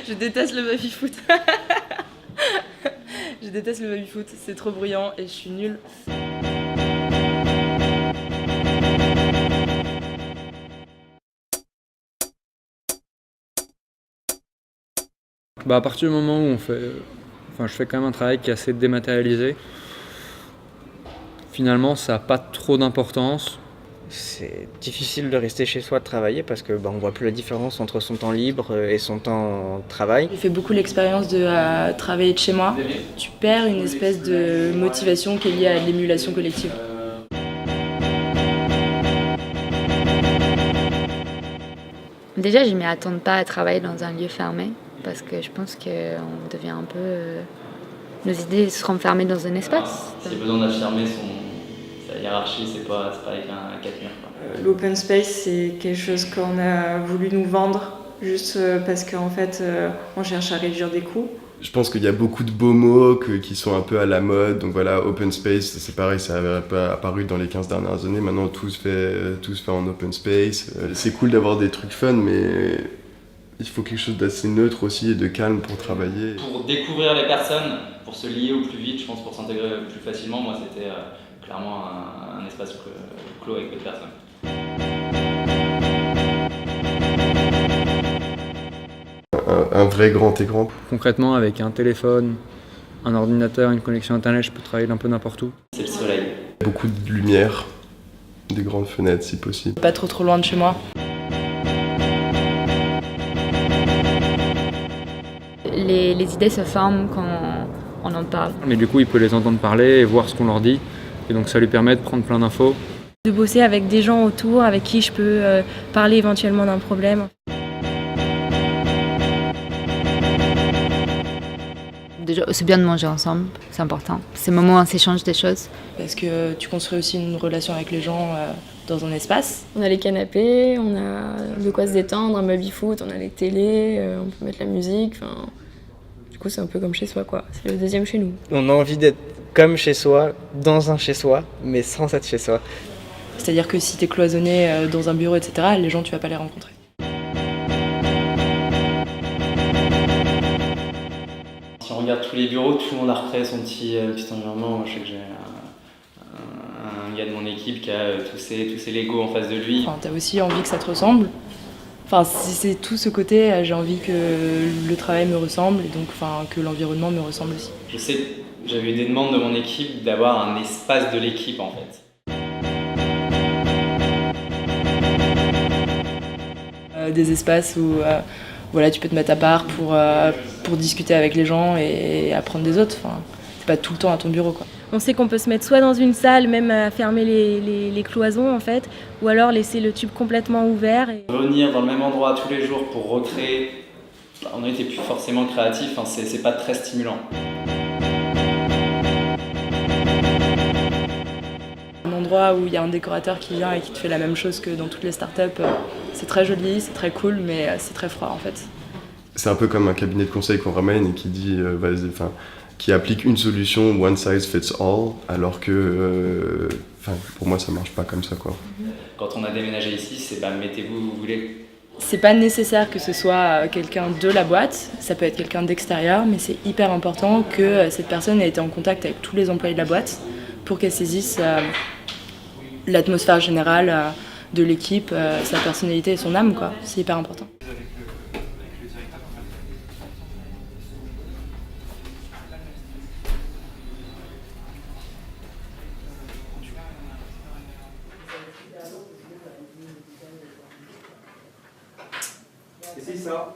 Je déteste le baby-foot. Je déteste le baby-foot, c'est trop bruyant et je suis nulle. À partir du moment où je fais quand même un travail qui est assez dématérialisé, finalement ça n'a pas trop d'importance. C'est difficile de rester chez soi de travailler parce que on voit plus la différence entre son temps libre et son temps de travail. J'ai fait beaucoup l'expérience de travailler de chez moi. Tu perds une espèce de motivation qui est liée à l'émulation collective. Déjà, je ne m'y attends pas à travailler dans un lieu fermé parce que je pense qu'on devient un peu... nos idées se renfermées dans un espace. S'il y a besoin d'affirmer sa hiérarchie, c'est pas avec un 4 murs. L'open space, c'est quelque chose qu'on a voulu nous vendre juste parce qu'en fait, on cherche à réduire des coûts. Je pense qu'il y a beaucoup de beaux mots qui sont un peu à la mode. Donc voilà, open space, c'est pareil, ça avait pas apparu dans les 15 dernières années. Maintenant, tout se fait en open space. C'est cool d'avoir des trucs fun, mais il faut quelque chose d'assez neutre aussi et de calme pour travailler. Pour découvrir les personnes, pour se lier au plus vite, je pense, pour s'intégrer plus facilement, moi c'était clairement un espace clos avec peu de personnes. Un vrai grand écran. Concrètement, avec un téléphone, un ordinateur, une connexion internet, je peux travailler d'un peu n'importe où. C'est le soleil. Beaucoup de lumière, des grandes fenêtres si possible. Pas trop loin de chez moi. Les idées se forment quand on en parle. Mais du coup, il peut les entendre parler et voir ce qu'on leur dit. Et donc ça lui permet de prendre plein d'infos. De bosser avec des gens autour avec qui je peux parler éventuellement d'un problème. Déjà, c'est bien de manger ensemble, c'est important. Ces moments où on s'échange des choses. Parce que tu construis aussi une relation avec les gens dans un espace. On a les canapés, on a de quoi se détendre, un baby-foot, on a les télés, on peut mettre la musique. Du coup, c'est un peu comme chez soi, quoi. C'est le deuxième chez nous. On a envie d'être comme chez soi, dans un chez soi, mais sans être chez soi. C'est-à-dire que si t'es cloisonné dans un bureau, etc., les gens, tu vas pas les rencontrer. Si on regarde tous les bureaux, tout le monde a recréé son petit environnement. Moi, je sais que j'ai un gars de mon équipe qui a tous ses Lego en face de lui. T'as aussi envie que ça te ressemble. C'est tout ce côté, j'ai envie que le travail me ressemble et donc que l'environnement me ressemble aussi. Je sais, j'avais eu des demandes de mon équipe d'avoir un espace de l'équipe en fait. Des espaces où tu peux te mettre à part pour discuter avec les gens et apprendre des autres. C'est pas tout le temps à ton bureau, quoi. On sait qu'on peut se mettre soit dans une salle, même à fermer les cloisons en fait, ou alors laisser le tube complètement ouvert. Venir dans le même endroit tous les jours pour recréer, on n'était plus forcément créatif, c'est pas très stimulant. Un endroit où il y a un décorateur qui vient et qui te fait la même chose que dans toutes les startups, c'est très joli, c'est très cool, mais c'est très froid en fait. C'est un peu comme un cabinet de conseil qu'on ramène et qui dit, qui applique une solution one size fits all, alors que pour moi ça marche pas comme ça, quoi. Quand on a déménagé ici, c'est mettez-vous où vous voulez. C'est pas nécessaire que ce soit quelqu'un de la boîte, ça peut être quelqu'un d'extérieur, mais c'est hyper important que cette personne ait été en contact avec tous les employés de la boîte pour qu'elle saisisse l'atmosphère générale de l'équipe, sa personnalité et son âme, quoi. C'est hyper important. Et c'est ça.